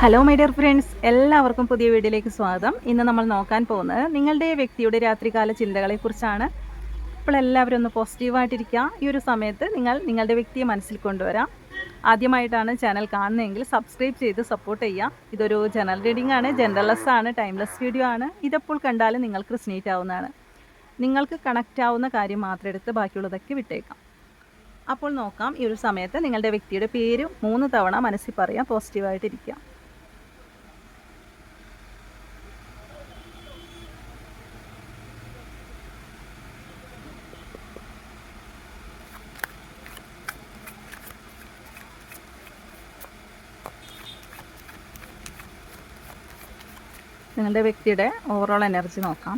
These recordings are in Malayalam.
ഹലോ മൈ ഡിയർ ഫ്രണ്ട്സ്, എല്ലാവർക്കും പുതിയ വീഡിയോയിലേക്ക് സ്വാഗതം. ഇന്ന് നമ്മൾ നോക്കാൻ പോകുന്നത് നിങ്ങളുടെ വ്യക്തിയുടെ രാത്രികാല ചിന്തകളെക്കുറിച്ചാണ്. ഇപ്പോൾ എല്ലാവരും ഒന്ന് പോസിറ്റീവായിട്ടിരിക്കുക. ഈ ഒരു സമയത്ത് നിങ്ങളുടെ വ്യക്തിയെ മനസ്സിൽ കൊണ്ടുവരാം. ആദ്യമായിട്ടാണ് ചാനൽ കാണുന്നതെങ്കിൽ സബ്സ്ക്രൈബ് ചെയ്ത് സപ്പോർട്ട് ചെയ്യുക. ഇതൊരു ജനറൽ റീഡിംഗ് ആണ്, ജനറൽലെസ് ആണ്, ടൈംലെസ് വീഡിയോ ആണ്. ഇതെപ്പോൾ കണ്ടാലും നിങ്ങൾക്ക് റെസൊനേറ്റ് ആവുന്നതാണ്. നിങ്ങൾക്ക് കണക്റ്റ് ആവുന്ന കാര്യം മാത്രം എടുത്ത് ബാക്കിയുള്ളതൊക്കെ വിട്ടേക്കാം. അപ്പോൾ നോക്കാം. ഈ ഒരു സമയത്ത് നിങ്ങളുടെ വ്യക്തിയുടെ പേര് 3 തവണ മനസ്സിൽ പറയാം. പോസിറ്റീവായിട്ടിരിക്കുക. നിങ്ങളുടെ വ്യക്തിയുടെ ഓവറോൾ എനർജി നോക്കാം.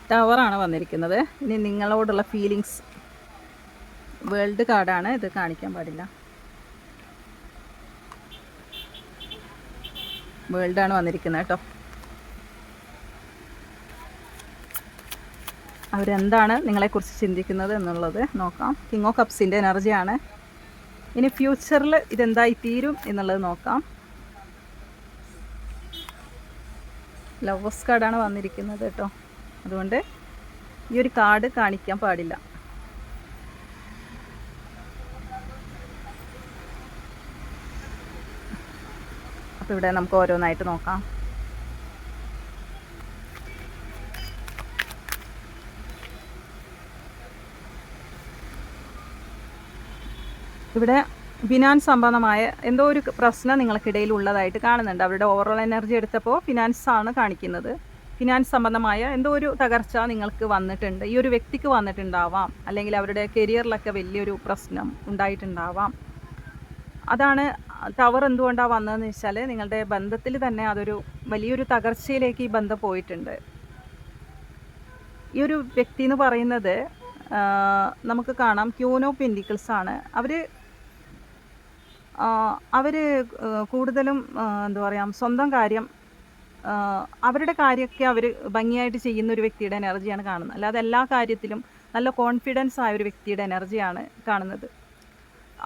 ടവറാണ് വന്നിരിക്കുന്നത്. ഇനി നിങ്ങളോടുള്ള ഫീലിങ്സ്. വേൾഡ് കാർഡാണ്, ഇത് കാണിക്കാൻ പാടില്ല. വേൾഡാണ് വന്നിരിക്കുന്നത് കേട്ടോ. അവരെന്താണ് നിങ്ങളെക്കുറിച്ച് ചിന്തിക്കുന്നത് എന്നുള്ളത് നോക്കാം. കിങ് ഓഫ് കപ്സിൻ്റെ എനർജിയാണ്. ഇനി ഫ്യൂച്ചറിൽ ഇതെന്തായി തീരും എന്നുള്ളത് നോക്കാം. ലവേഴ്സ് കാർഡാണ് വന്നിരിക്കുന്നത് കേട്ടോ. അതുകൊണ്ട് ഈ ഒരു കാർഡ് കാണിക്കാൻ പാടില്ല. അപ്പോൾ ഇവിടെ നമുക്ക് ഓരോന്നായിട്ട് നോക്കാം. ഇവിടെ ഫിനാൻസ് സംബന്ധമായ എന്തോ ഒരു പ്രശ്നം നിങ്ങൾക്കിടയിൽ ഉള്ളതായിട്ട് കാണുന്നുണ്ട്. അവരുടെ ഓവറോൾ എനർജി എടുത്തപ്പോൾ ഫിനാൻസ് ആണ് കാണിക്കുന്നത്. ഫിനാൻസ് സംബന്ധമായ എന്തോ ഒരു തകർച്ച നിങ്ങൾക്ക് വന്നിട്ടുണ്ട്. ഈ ഒരു വ്യക്തിക്ക് വന്നിട്ടുണ്ടാവാം, അല്ലെങ്കിൽ അവരുടെ കരിയറിലൊക്കെ വലിയൊരു പ്രശ്നം ഉണ്ടായിട്ടുണ്ടാവാം. അതാണ് ടവർ എന്തുകൊണ്ടാണ് വന്നതെന്ന് വെച്ചാൽ നിങ്ങളുടെ ബന്ധത്തിൽ തന്നെ അതൊരു വലിയൊരു തകർച്ചയിലേക്ക് ഈ ബന്ധം പോയിട്ടുണ്ട്. ഈ ഒരു വ്യക്തി എന്ന് പറയുന്നത് നമുക്ക് കാണാം ക്യൂൻ ഓഫ് പെൻറ്റിക്കിൾസ് ആണ്. അവർ കൂടുതലും എന്താ പറയുക, സ്വന്തം കാര്യം, അവരുടെ കാര്യമൊക്കെ അവർ ഭംഗിയായിട്ട് ചെയ്യുന്ന ഒരു വ്യക്തിയുടെ എനർജിയാണ് കാണുന്നത്. അല്ലാതെ എല്ലാ കാര്യത്തിലും നല്ല കോൺഫിഡൻസ് ആയ ഒരു വ്യക്തിയുടെ എനർജിയാണ് കാണുന്നത്.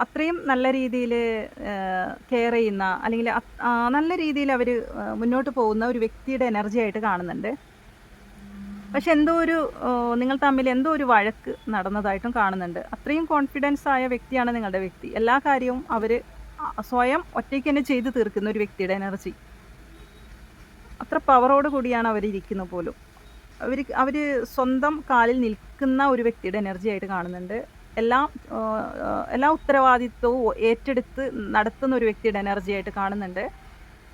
അത്രയും നല്ല രീതിയിൽ കെയർ ചെയ്യുന്ന, അല്ലെങ്കിൽ നല്ല രീതിയിൽ അവർ മുന്നോട്ട് പോകുന്ന ഒരു വ്യക്തിയുടെ എനർജി ആയിട്ട് കാണുന്നുണ്ട്. പക്ഷെ എന്തോ ഒരു നിങ്ങൾ തമ്മിൽ എന്തോ ഒരു വഴക്ക് നടന്നതായിട്ടും കാണുന്നുണ്ട്. അത്രയും കോൺഫിഡൻസ് ആയ വ്യക്തിയാണ് നിങ്ങളുടെ വ്യക്തി. എല്ലാ കാര്യവും അവർ സ്വയം ഒറ്റയ്ക്ക് തന്നെ ചെയ്ത് തീർക്കുന്ന ഒരു വ്യക്തിയുടെ എനർജി. അത്ര പവറോട് കൂടിയാണ് അവരിയ്ക്കുന്നത് പോലും. അവർ സ്വന്തം കാലിൽ നിൽക്കുന്ന ഒരു വ്യക്തിയുടെ എനർജി ആയിട്ട് കാണുന്നുണ്ട്. എല്ലാ ഉത്തരവാദിത്വവും ഏറ്റെടുത്ത് നടത്തുന്ന ഒരു വ്യക്തിയുടെ എനർജി ആയിട്ട് കാണുന്നുണ്ട്.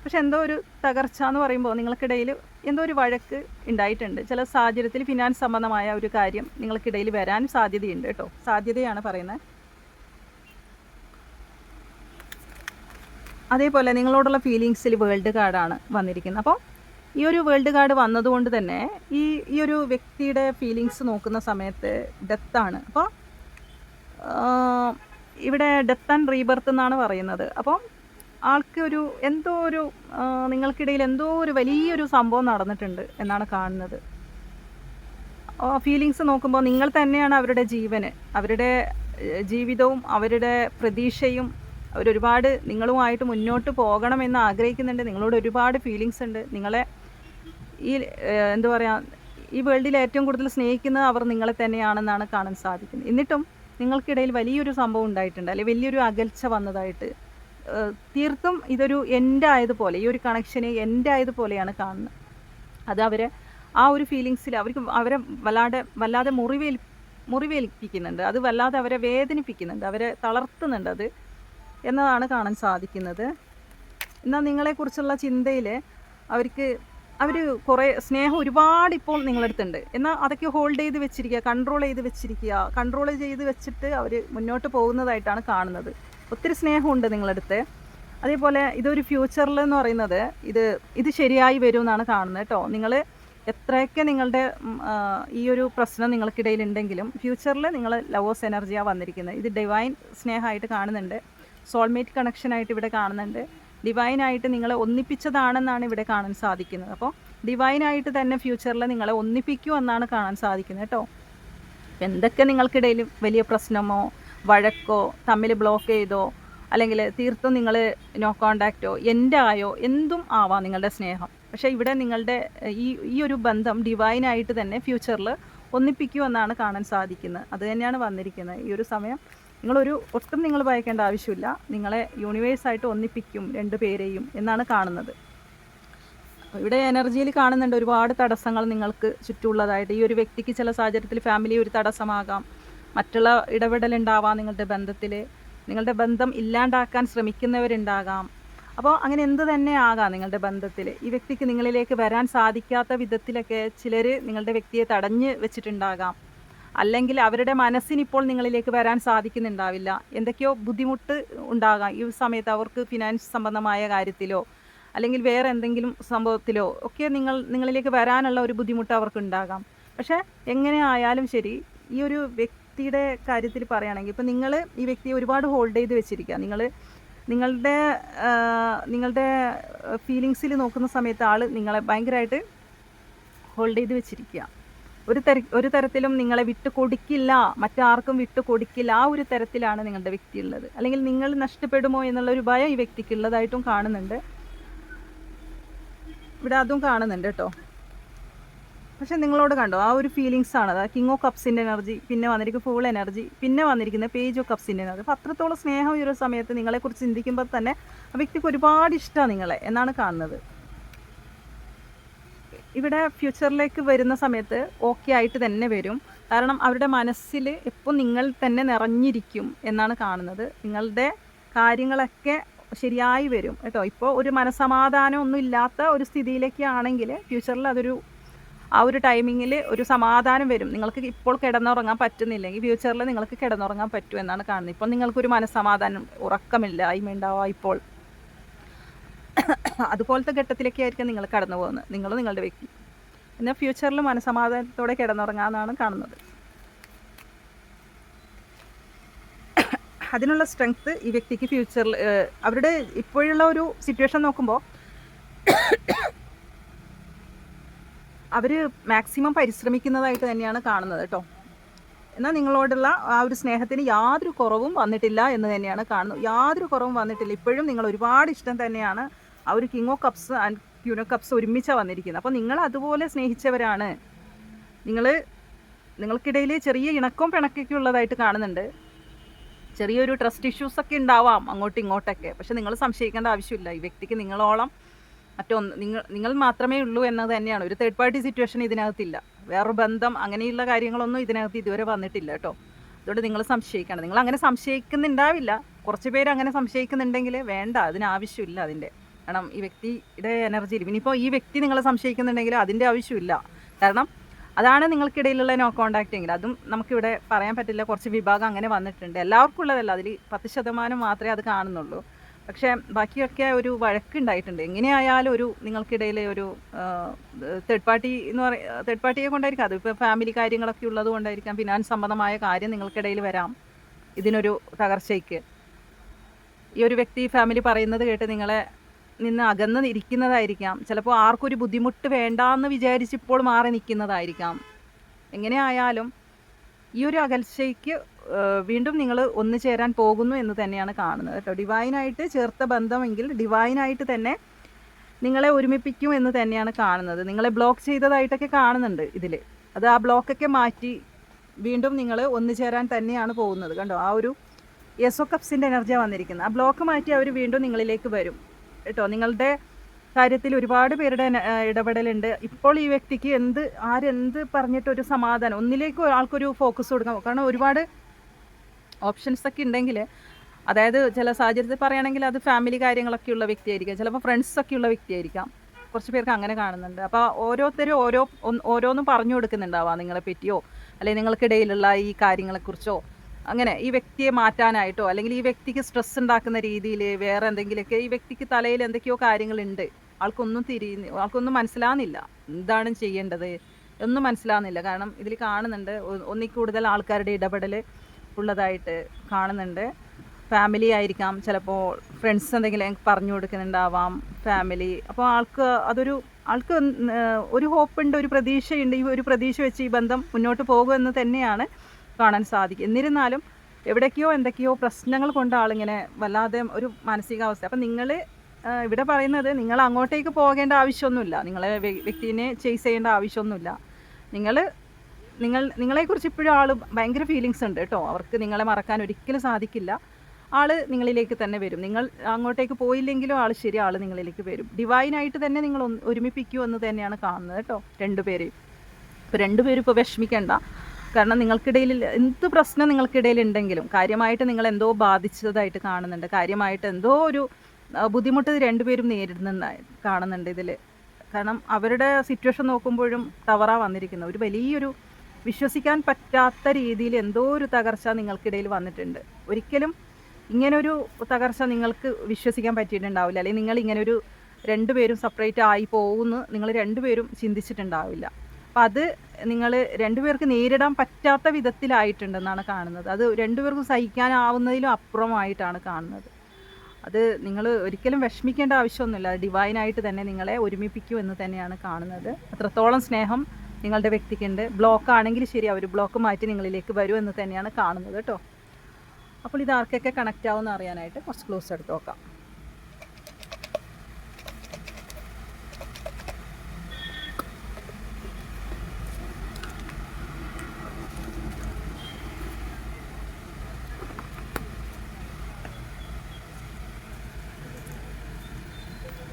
പക്ഷെ എന്തോ ഒരു തകർച്ച എന്ന് പറയുമ്പോൾ നിങ്ങൾക്കിടയിൽ എന്തോ ഒരു വഴക്ക് ഉണ്ടായിട്ടുണ്ട്. ചില സാഹചര്യത്തിൽ ഫിനാൻസ് സംബന്ധമായ ഒരു കാര്യം നിങ്ങൾക്കിടയിൽ വരാൻ സാധ്യതയുണ്ട് കേട്ടോ. സാധ്യതയാണ് പറയുന്നത്. അതേപോലെ നിങ്ങളോടുള്ള ഫീലിങ്സിൽ വേൾഡ് കാർഡാണ് വന്നിരിക്കുന്നത്. അപ്പോൾ ഈ ഒരു വേൾഡ് കാർഡ് വന്നതുകൊണ്ട് തന്നെ ഈ ഒരു വ്യക്തിയുടെ ഫീലിങ്സ് നോക്കുന്ന സമയത്ത് ഡെത്താണ്. അപ്പോൾ ഇവിടെ ഡെത്ത് ആൻഡ് റീബർത്ത് എന്നാണ് പറയുന്നത്. അപ്പം ആൾക്ക് എന്തോ ഒരു നിങ്ങൾക്കിടയിൽ എന്തോ ഒരു വലിയൊരു സംഭവം നടന്നിട്ടുണ്ട് എന്നാണ് കാണുന്നത്. ഫീലിങ്സ് നോക്കുമ്പോൾ നിങ്ങൾ തന്നെയാണ് അവരുടെ ജീവന്, അവരുടെ ജീവിതവും അവരുടെ പ്രതീക്ഷയും. അവരൊരുപാട് നിങ്ങളുമായിട്ട് മുന്നോട്ട് പോകണമെന്ന് ആഗ്രഹിക്കുന്നുണ്ട്. നിങ്ങളോട് ഒരുപാട് ഫീലിങ്സ് ഉണ്ട്. നിങ്ങളെ എന്താ പറയുക, ഈ വേൾഡിൽ ഏറ്റവും കൂടുതൽ സ്നേഹിക്കുന്നത് അവർ നിങ്ങളെ തന്നെയാണെന്നാണ് കാണാൻ സാധിക്കുന്നത്. എന്നിട്ടും നിങ്ങൾക്കിടയിൽ വലിയൊരു സംഭവം ഉണ്ടായിട്ടുണ്ട്, അല്ലെങ്കിൽ വലിയൊരു അകൽച്ച വന്നതായിട്ട്. തീർത്തും ഇതൊരു എൻഡ് ആയതുപോലെ, ഈ ഒരു കണക്ഷന് എൻഡ് ആയതുപോലെയാണ് കാണുന്നത്. അത് ആ ഒരു ഫീലിങ്സിൽ അവരെ വല്ലാതെ മുറിവേൽപ്പിക്കുന്നുണ്ട്. അത് വല്ലാതെ അവരെ വേദനിപ്പിക്കുന്നുണ്ട്, അവരെ തളർത്തുന്നുണ്ട് അത് എന്നതാണ് കാണാൻ സാധിക്കുന്നത്. എന്നാൽ നിങ്ങളെക്കുറിച്ചുള്ള ചിന്തയിൽ അവർ കുറേ സ്നേഹം ഒരുപാട് ഇപ്പോൾ നിങ്ങളടുത്തുണ്ട്. എന്നാൽ അതൊക്കെ ഹോൾഡ് ചെയ്ത് വെച്ചിരിക്കുക, കൺട്രോൾ ചെയ്ത് വെച്ചിട്ട് അവർ മുന്നോട്ട് പോകുന്നതായിട്ടാണ് കാണുന്നത്. ഒത്തിരി സ്നേഹമുണ്ട് നിങ്ങളടുത്ത്. അതേപോലെ ഇതൊരു ഫ്യൂച്ചറിൽ എന്ന് പറയുന്നത് ഇത് ശരിയായി വരും എന്നാണ് കാണുന്നത് കേട്ടോ. നിങ്ങൾ എത്രയൊക്കെ നിങ്ങളുടെ ഈ ഒരു പ്രശ്നം നിങ്ങൾക്കിടയിൽ ഉണ്ടെങ്കിലും ഫ്യൂച്ചറിൽ നിങ്ങൾ ലവേഴ്സ് എനർജിയാണ് വന്നിരിക്കുന്നത്. ഇത് ഡിവൈൻ സ്നേഹമായിട്ട് കാണുന്നുണ്ട്. സോൾമേറ്റ് കണക്ഷനായിട്ട് ഇവിടെ കാണുന്നുണ്ട്. ഡിവൈനായിട്ട് നിങ്ങളെ ഒന്നിപ്പിച്ചതാണെന്നാണ് ഇവിടെ കാണാൻ സാധിക്കുന്നത്. അപ്പോൾ ഡിവൈനായിട്ട് തന്നെ ഫ്യൂച്ചറിൽ നിങ്ങളെ ഒന്നിപ്പിക്കുമെന്നാണ് കാണാൻ സാധിക്കുന്നത് കേട്ടോ. എന്തൊക്കെ നിങ്ങൾക്കിടയിൽ വലിയ പ്രശ്നമോ വഴക്കോ തമ്മിൽ ബ്ലോക്ക് ചെയ്തോ അല്ലെങ്കിൽ തീർത്തും നിങ്ങൾ നോ കോണ്ടാക്റ്റോ എൻഡ് ആയോ എന്തും ആവാം നിങ്ങളുടെ സ്നേഹം. പക്ഷേ ഇവിടെ നിങ്ങളുടെ ഈ ഒരു ബന്ധം ഡിവൈനായിട്ട് തന്നെ ഫ്യൂച്ചറിൽ ഒന്നിപ്പിക്കുമെന്നാണ് കാണാൻ സാധിക്കുന്നത്. അത് തന്നെയാണ് വന്നിരിക്കുന്നത്. ഈ ഒരു സമയം ഒട്ടും നിങ്ങൾ ഭയക്കേണ്ട ആവശ്യമില്ല. നിങ്ങളെ യൂണിവേഴ്സായിട്ട് ഒന്നിപ്പിക്കും രണ്ടു പേരെയും എന്നാണ് കാണുന്നത്. ഇവിടെ എനർജിയിൽ കാണുന്നുണ്ട് ഒരുപാട് തടസ്സങ്ങൾ നിങ്ങൾക്ക് ചുറ്റുമുള്ളതായിട്ട്. ഈ ഒരു വ്യക്തിക്ക് ചില സാഹചര്യത്തിൽ ഫാമിലി ഒരു തടസ്സമാകാം, മറ്റുള്ള ഇടപെടലുണ്ടാവാം നിങ്ങളുടെ ബന്ധം ഇല്ലാണ്ടാക്കാൻ ശ്രമിക്കുന്നവരുണ്ടാകാം. അപ്പോൾ അങ്ങനെ എന്ത് തന്നെ ആകാം നിങ്ങളുടെ ബന്ധത്തിൽ. ഈ വ്യക്തിക്ക് നിങ്ങളിലേക്ക് വരാൻ സാധിക്കാത്ത വിധത്തിലൊക്കെ ചിലർ നിങ്ങളുടെ വ്യക്തിയെ തടഞ്ഞ് വെച്ചിട്ടുണ്ടാകാം. അല്ലെങ്കിൽ അവരുടെ മനസ്സിനിപ്പോൾ നിങ്ങളിലേക്ക് വരാൻ സാധിക്കുന്നുണ്ടാവില്ല. എന്തൊക്കെയോ ബുദ്ധിമുട്ട് ഉണ്ടാകാം ഈ സമയത്ത്. അവർക്ക് ഫിനാൻസ് സംബന്ധമായ കാര്യത്തിലോ അല്ലെങ്കിൽ വേറെ എന്തെങ്കിലും സംഭവത്തിലോ ഒക്കെ നിങ്ങളിലേക്ക് വരാനുള്ള ഒരു ബുദ്ധിമുട്ട് അവർക്കുണ്ടാകാം. പക്ഷേ എങ്ങനെ ആയാലും ശരി, ഈ ഒരു വ്യക്തിയുടെ കാര്യത്തിൽ പറയുകയാണെങ്കിൽ ഇപ്പോൾ നിങ്ങൾ ഈ വ്യക്തിയെ ഒരുപാട് ഹോൾഡ് ചെയ്ത് വെച്ചിരിക്കുക. നിങ്ങളുടെ ഫീലിങ്സിൽ നോക്കുന്ന സമയത്ത് ആൾ നിങ്ങളെ ഭയങ്കരമായിട്ട് ഹോൾഡ് ചെയ്ത് വെച്ചിരിക്കുക. ഒരു തരത്തിലും നിങ്ങളെ വിട്ടു കൊടുക്കില്ല, മറ്റാർക്കും വിട്ടു കൊടുക്കില്ല. ആ ഒരു തരത്തിലാണ് നിങ്ങളുടെ വ്യക്തി ഉള്ളത്. അല്ലെങ്കിൽ നിങ്ങൾ നഷ്ടപ്പെടുമോ എന്നുള്ളൊരു ഭയം ഈ വ്യക്തിക്കുള്ളതായിട്ടും കാണുന്നുണ്ട്. ഇവിടെ അതും കാണുന്നുണ്ട് കേട്ടോ. പക്ഷെ നിങ്ങളോട് കണ്ടോ ആ ഒരു ഫീലിങ്സ് ആണ്. അത് കിങ് ഓഫ് കപ്സിൻ്റെ എനർജി, പിന്നെ വന്നിരിക്കുന്ന ഫുൾ എനർജി, പിന്നെ വന്നിരിക്കുന്ന പേജ് ഓഫ് കപ്സിൻ്റെ എനർജി. അപ്പോൾ അത്രത്തോളം സ്നേഹം ഈ ഒരു സമയത്ത് നിങ്ങളെക്കുറിച്ച് ചിന്തിക്കുമ്പോൾ തന്നെ ആ വ്യക്തിക്ക് ഒരുപാട് ഇഷ്ടമാണ് നിങ്ങളെ എന്നാണ് കാണുന്നത്. ഇവിടെ ഫ്യൂച്ചറിലേക്ക് വരുന്ന സമയത്ത് ഓക്കെ ആയിട്ട് തന്നെ വരും. കാരണം അവരുടെ മനസ്സിൽ എപ്പോൾ നിങ്ങൾ തന്നെ നിറഞ്ഞിരിക്കും എന്നാണ് കാണുന്നത്. നിങ്ങളുടെ കാര്യങ്ങളൊക്കെ ശരിയായി വരും കേട്ടോ. ഇപ്പോൾ ഒരു മനസ്സമാധാനം ഒന്നും ഇല്ലാത്ത ഒരു സ്ഥിതിയിലേക്ക് ആണെങ്കിൽ ഫ്യൂച്ചറിൽ ആ ഒരു ടൈമിങ്ങിൽ ഒരു സമാധാനം വരും. നിങ്ങൾക്ക് ഇപ്പോൾ കിടന്നുറങ്ങാൻ പറ്റുന്നില്ലെങ്കിൽ ഫ്യൂച്ചറിൽ നിങ്ങൾക്ക് കിടന്നുറങ്ങാൻ പറ്റും എന്നാണ് കാണുന്നത്. ഇപ്പോൾ നിങ്ങൾക്കൊരു മനസ്സമാധാനം ഉറക്കമില്ലായ്മ ഉണ്ടാവുക ഇപ്പോൾ. അതുപോലത്തെ ഘട്ടത്തിലേക്ക് ആയിരിക്കും നിങ്ങൾ കടന്നു പോകുന്നത്, നിങ്ങളുടെ വ്യക്തി. എന്നാൽ ഫ്യൂച്ചറിൽ മനസ്സമാധാനത്തോടെ കിടന്നുറങ്ങാമെന്നാണ് കാണുന്നത്. അതിനുള്ള സ്ട്രെങ്ത്ത് ഈ വ്യക്തിക്ക് ഫ്യൂച്ചറിൽ അവരുടെ ഇപ്പോഴുള്ള ഒരു സിറ്റുവേഷൻ നോക്കുമ്പോൾ അവർ മാക്സിമം പരിശ്രമിക്കുന്നതായിട്ട് തന്നെയാണ് കാണുന്നത് കേട്ടോ. എന്നാൽ നിങ്ങളോടുള്ള ആ ഒരു സ്നേഹത്തിന് യാതൊരു കുറവും വന്നിട്ടില്ല എന്ന് തന്നെയാണ് കാണുന്നത്. യാതൊരു കുറവും വന്നിട്ടില്ല. ഇപ്പോഴും നിങ്ങൾ ഒരുപാട് ഇഷ്ടം തന്നെയാണ്. ആ ഒരു king of cups and queen of cups ഒരുമിച്ചാണ് വന്നിരിക്കുന്നത്. അപ്പോൾ നിങ്ങൾ അതുപോലെ സ്നേഹിച്ചവരാണ്. നിങ്ങൾക്കിടയിൽ ചെറിയ ഇണക്കവും പിണക്കൊക്കെ ഉള്ളതായിട്ട് കാണുന്നുണ്ട്. ചെറിയൊരു ട്രസ്റ്റ് ഇഷ്യൂസൊക്കെ ഉണ്ടാവാം അങ്ങോട്ടും ഇങ്ങോട്ടൊക്കെ. പക്ഷെ നിങ്ങൾ സംശയിക്കേണ്ട ആവശ്യമില്ല. ഈ വ്യക്തിക്ക് നിങ്ങളോളം നിങ്ങൾ മാത്രമേ ഉള്ളൂ എന്നത് തന്നെയാണ്. ഒരു തേർഡ് പാർട്ടി സിറ്റുവേഷൻ ഇതിനകത്തില്ല. വേറൊരു ബന്ധം അങ്ങനെയുള്ള കാര്യങ്ങളൊന്നും ഇതിനകത്ത് ഇതുവരെ വന്നിട്ടില്ല കേട്ടോ. അതുകൊണ്ട് നിങ്ങൾ സംശയിക്കണം. നിങ്ങൾ അങ്ങനെ സംശയിക്കുന്നുണ്ടാവില്ല. കുറച്ച് പേര് അങ്ങനെ സംശയിക്കുന്നുണ്ടെങ്കിൽ വേണ്ട, അതിനാവശ്യമില്ല അതിൻ്റെ. കാരണം ഈ വ്യക്തിയുടെ എനർജിയിൽ ഇനിയിപ്പോൾ ഈ വ്യക്തി നിങ്ങളെ സംശയിക്കുന്നുണ്ടെങ്കിൽ അതിൻ്റെ ആവശ്യമില്ല. കാരണം അതാണ് നിങ്ങൾക്കിടയിലുള്ള നോ കോണ്ടാക്റ്റ് എങ്കിൽ. അതും നമുക്കിവിടെ പറയാൻ പറ്റില്ല. കുറച്ച് വിഭാഗം അങ്ങനെ വന്നിട്ടുണ്ട്. എല്ലാവർക്കും ഉള്ളതല്ല, അതിൽ 10% മാത്രമേ അത് കാണുന്നുള്ളൂ. പക്ഷേ ബാക്കിയൊക്കെ ഒരു വഴക്കുണ്ടായിട്ടുണ്ട്. എങ്ങനെയായാലും നിങ്ങൾക്കിടയിൽ ഒരു തേർഡ് പാർട്ടിയെ കൊണ്ടായിരിക്കാം. അതിപ്പോൾ ഫാമിലി കാര്യങ്ങളൊക്കെ ഉള്ളത് കൊണ്ടായിരിക്കാം. ഫിനാൻസ് സംബന്ധമായ കാര്യം നിങ്ങൾക്കിടയിൽ വരാം ഇതിനൊരു തകർച്ചയ്ക്ക്. ഈ ഒരു വ്യക്തി ഫാമിലി പറയുന്നത് കേട്ട് നിങ്ങളെ നിന്ന് അകന്ന് ഇരിക്കുന്നതായിരിക്കാം. ചിലപ്പോൾ ആർക്കൊരു ബുദ്ധിമുട്ട് വേണ്ടാന്ന് വിചാരിച്ചിപ്പോൾ മാറി നിൽക്കുന്നതായിരിക്കാം. എങ്ങനെയായാലും ഈ ഒരു അകൽച്ചയ്ക്ക് വീണ്ടും നിങ്ങൾ ഒന്നു ചേരാൻ പോകുന്നു എന്ന് തന്നെയാണ് കാണുന്നത് കേട്ടോ. ഡിവൈനായിട്ട് ചേർത്ത ബന്ധമെങ്കിൽ ഡിവൈനായിട്ട് തന്നെ നിങ്ങളെ ഒരുമിപ്പിക്കും എന്ന് തന്നെയാണ് കാണുന്നത്. നിങ്ങളെ ബ്ലോക്ക് ചെയ്തതായിട്ടൊക്കെ കാണുന്നുണ്ട് ഇതിൽ. അത് ആ ബ്ലോക്കൊക്കെ മാറ്റി വീണ്ടും നിങ്ങൾ ഒന്നു ചേരാൻ തന്നെയാണ് പോകുന്നത് കണ്ടോ. ആ ഒരു എസ് ഓ കപ്സിൻ്റെ എനർജിയാണ് വന്നിരിക്കുന്നത്. ആ ബ്ലോക്ക് മാറ്റി അവർ വീണ്ടും നിങ്ങളിലേക്ക് വരും കേട്ടോ. നിങ്ങളുടെ കാര്യത്തിൽ ഒരുപാട് പേരുടെ ഇടപെടലുണ്ട്. ഇപ്പോൾ ഈ വ്യക്തിക്ക് ആരെന്ത് പറഞ്ഞിട്ടൊരു സമാധാനം ഒന്നിലേക്ക് ആൾക്കൊരു ഫോക്കസ് കൊടുക്കാം. കാരണം ഒരുപാട് ഓപ്ഷൻസൊക്കെ ഉണ്ടെങ്കിൽ, അതായത് ചില സാഹചര്യത്തിൽ പറയുകയാണെങ്കിൽ അത് ഫാമിലി കാര്യങ്ങളൊക്കെ ഉള്ള വ്യക്തിയായിരിക്കാം, ചിലപ്പോൾ ഫ്രണ്ട്സൊക്കെ ഉള്ള വ്യക്തിയായിരിക്കാം. കുറച്ച് പേർക്ക് അങ്ങനെ കാണുന്നുണ്ട്. അപ്പോൾ ഓരോരുത്തരും ഓരോന്നും പറഞ്ഞു കൊടുക്കുന്നുണ്ടാവാം നിങ്ങളെ പറ്റിയോ അല്ലെങ്കിൽ നിങ്ങൾക്കിടയിലുള്ള ഈ കാര്യങ്ങളെക്കുറിച്ചോ. അങ്ങനെ ഈ വ്യക്തിയെ മാറ്റാനായിട്ടോ അല്ലെങ്കിൽ ഈ വ്യക്തിക്ക് സ്ട്രെസ് ഉണ്ടാക്കുന്ന രീതിയിൽ വേറെ എന്തെങ്കിലുമൊക്കെ ഈ വ്യക്തിക്ക് തലയിൽ എന്തൊക്കെയോ കാര്യങ്ങളുണ്ട്. ആൾക്കൊന്നും മനസ്സിലാകുന്നില്ല എന്താണ് ചെയ്യേണ്ടത്, ഒന്നും മനസ്സിലാകുന്നില്ല. കാരണം ഇതിൽ കാണുന്നുണ്ട് ഒന്നിൽ കൂടുതൽ ആൾക്കാരുടെ ഇടപെടൽ ഉള്ളതായിട്ട് കാണുന്നുണ്ട്. ഫാമിലി ആയിരിക്കാം, ചിലപ്പോൾ ഫ്രണ്ട്സ് എന്തെങ്കിലും പറഞ്ഞു കൊടുക്കുന്നുണ്ടാവാം ഫാമിലി. അപ്പോൾ ആൾക്ക് ഒരു ഹോപ്പുണ്ട്, ഒരു പ്രതീക്ഷയുണ്ട്. ഈ ഒരു പ്രതീക്ഷ വെച്ച് ഈ ബന്ധം മുന്നോട്ട് പോകുമെന്ന് തന്നെയാണ് കാണാൻ സാധിക്കും. എന്നിരുന്നാലും എവിടേക്കോ എന്തൊക്കെയോ പ്രശ്നങ്ങൾ കൊണ്ട് ആളിങ്ങനെ വല്ലാതെ ഒരു മാനസികാവസ്ഥ. അപ്പം നിങ്ങൾ ഇവിടെ പറയുന്നത് നിങ്ങൾ അങ്ങോട്ടേക്ക് പോകേണ്ട ആവശ്യമൊന്നുമില്ല, നിങ്ങളെ വ്യക്തിനെ ചേസ് ചെയ്യേണ്ട ആവശ്യമൊന്നുമില്ല. നിങ്ങളെക്കുറിച്ച് ഇപ്പോഴും ആൾ ഭയങ്കര ഫീലിങ്സ് ഉണ്ട് കേട്ടോ. അവർക്ക് നിങ്ങളെ മറക്കാൻ ഒരിക്കലും സാധിക്കില്ല. ആൾ നിങ്ങളിലേക്ക് തന്നെ വരും. നിങ്ങൾ അങ്ങോട്ടേക്ക് പോയില്ലെങ്കിലും ആൾ ശരി, ആൾ നിങ്ങളിലേക്ക് വരും. ഡിവൈനായിട്ട് തന്നെ നിങ്ങൾ ഒരുമിപ്പിക്കൂ എന്ന് തന്നെയാണ് കാണുന്നത് കേട്ടോ രണ്ടുപേരെയും. ഇപ്പോൾ രണ്ടുപേരും ഇപ്പോൾ വിഷമിക്കേണ്ട. കാരണം നിങ്ങൾക്കിടയിൽ എന്ത് പ്രശ്നം നിങ്ങൾക്കിടയിൽ ഉണ്ടെങ്കിലും കാര്യമായിട്ട് നിങ്ങൾ എന്തോ ബാധിച്ചതായിട്ട് കാണുന്നുണ്ട്, കാര്യമായിട്ട് എന്തോ ഒരു ബുദ്ധിമുട്ട് രണ്ടുപേരും നേരിടുന്നതായി കാണുന്നുണ്ട് ഇതിൽ. കാരണം അവരുടെ സിറ്റുവേഷൻ നോക്കുമ്പോഴും ടവറാ വന്നിരിക്കുന്നത്. ഒരു വലിയൊരു വിശ്വസിക്കാൻ പറ്റാത്ത രീതിയിൽ എന്തോ ഒരു തകർച്ച നിങ്ങൾക്കിടയിൽ വന്നിട്ടുണ്ട്. ഒരിക്കലും ഇങ്ങനൊരു തകർച്ച നിങ്ങൾക്ക് വിശ്വസിക്കാൻ പറ്റിയിട്ടുണ്ടാവില്ല, അല്ലെങ്കിൽ നിങ്ങൾ ഇങ്ങനൊരു രണ്ടുപേരും സെപ്പറേറ്റ് ആയി പോകുമെന്ന് നിങ്ങൾ രണ്ടുപേരും ചിന്തിച്ചിട്ടുണ്ടാവില്ല. അപ്പം അത് നിങ്ങൾ രണ്ടുപേർക്ക് നേരിടാൻ പറ്റാത്ത വിധത്തിലായിട്ടുണ്ടെന്നാണ് കാണുന്നത്. അത് രണ്ടുപേർക്കും സഹിക്കാനാവുന്നതിലും അപ്പുറമായിട്ടാണ് കാണുന്നത്. അത് നിങ്ങൾ ഒരിക്കലും വിഷമിക്കേണ്ട ആവശ്യമൊന്നുമില്ല. അത് ഡിവൈനായിട്ട് തന്നെ നിങ്ങളെ ഒരുമിപ്പിക്കൂ എന്ന് തന്നെയാണ് കാണുന്നത്. അത്രത്തോളം സ്നേഹം നിങ്ങളുടെ വ്യക്തിക്കുണ്ട്. ബ്ലോക്ക് ആണെങ്കിൽ ശരി, അവർ ബ്ലോക്ക് മാറ്റി നിങ്ങളിലേക്ക് വരും എന്ന് തന്നെയാണ് കാണുന്നത് കേട്ടോ. അപ്പോൾ ഇത് ആർക്കൊക്കെ കണക്റ്റ് ആവുമെന്ന് അറിയാനായിട്ട് കുറച്ച് ക്ലോസ് എടുത്ത് നോക്കാം.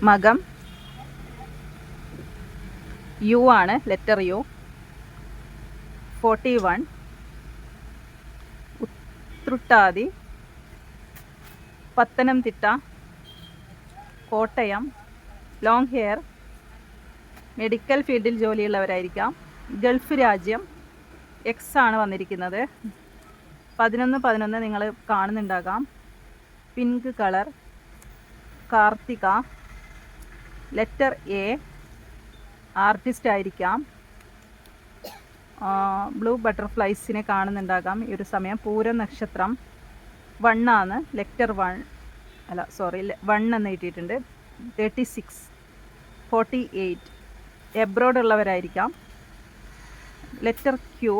മകം യു ആണ്, letter U. 41 Uthrattathi, Pathanamthitta, Kottayam. Long hair, medical ഫീൽഡിൽ ജോലിയുള്ളവരായിരിക്കാം. ഗൾഫ് രാജ്യം, എക്സ് ആണ് വന്നിരിക്കുന്നത്. 11 നിങ്ങൾ കാണുന്നുണ്ടാകാം. Pink colour, Karthika. Letter A, artist ആയിരിക്കാം. ബ്ലൂ ബട്ടർഫ്ലൈസിനെ കാണുന്നുണ്ടാകാം ഈ ഒരു സമയം. പൂര നക്ഷത്രം. 1 ആണ്, ലെറ്റർ 1 എന്ന് എഴുതിയിട്ടുണ്ട്. 36, 48 എബ്രോഡ് ഉള്ളവരായിരിക്കാം. ലെറ്റർ ക്യൂ,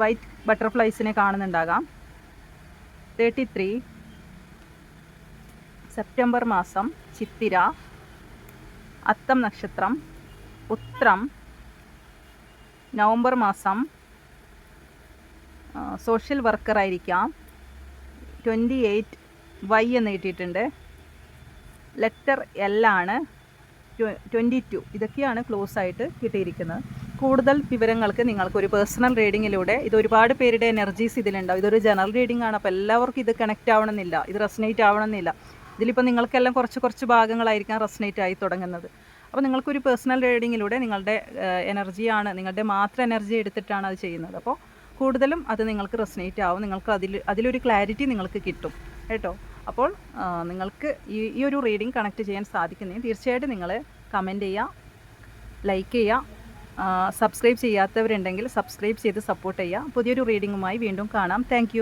വൈറ്റ് ബട്ടർഫ്ലൈസിനെ കാണുന്നുണ്ടാകാം. 33 സെപ്റ്റംബർ മാസം, ചിത്തിര. അത്തം നക്ഷത്രം, ഉത്രം, നവംബർ മാസം. സോഷ്യൽ വർക്കർ ആയിരിക്കാം. 28 വൈ എന്ന് എഴുതിയിട്ടുണ്ട്. ലെറ്റർ എൽ ആണ്. 22 ഇതൊക്കെയാണ് ക്ലോസ് ആയിട്ട് കിട്ടിയിരിക്കുന്നത്. കൂടുതൽ വിവരങ്ങൾക്ക് നിങ്ങൾക്കൊരു പേഴ്സണൽ റീഡിങ്ങിലൂടെ, ഇത് ഒരുപാട് പേരുടെ എനർജീസ് ഇതിലുണ്ടാവും. ഇതൊരു ജനറൽ റീഡിംഗ് ആണ്, അപ്പോൾ എല്ലാവർക്കും ഇത് കണക്റ്റ് ആവണമെന്നില്ല, ഇത് റെസനേറ്റ് ആവണമെന്നില്ല. ഇതിലിപ്പോൾ നിങ്ങൾക്കെല്ലാം കുറച്ച് ഭാഗങ്ങളായിരിക്കാം റെസനേറ്റ് ആയി തുടങ്ങുന്നത്. അപ്പോൾ നിങ്ങൾക്കൊരു പേഴ്സണൽ റീഡിങ്ങിലൂടെ നിങ്ങളുടെ എനർജിയാണ്, നിങ്ങളുടെ മാത്രം എനർജി എടുത്തിട്ടാണ് അത് ചെയ്യുന്നത്. അപ്പോൾ കൂടുതലും അത് നിങ്ങൾക്ക് റെസനേറ്റ് ആവും, നിങ്ങൾക്ക് അതിലൊരു ക്ലാരിറ്റി നിങ്ങൾക്ക് കിട്ടും കേട്ടോ. അപ്പോൾ നിങ്ങൾക്ക് ഈ ഒരു റീഡിംഗ് കണക്ട് ചെയ്യാൻ സാധിക്കുന്നതിന് തീർച്ചയായിട്ടും നിങ്ങൾ കമൻറ്റ് ചെയ്യുക, ലൈക്ക് ചെയ്യുക. സബ്സ്ക്രൈബ് ചെയ്യാത്തവരുണ്ടെങ്കിൽ സബ്സ്ക്രൈബ് ചെയ്ത് സപ്പോർട്ട് ചെയ്യുക. പുതിയൊരു റീഡിങ്ങുമായി വീണ്ടും കാണാം. താങ്ക്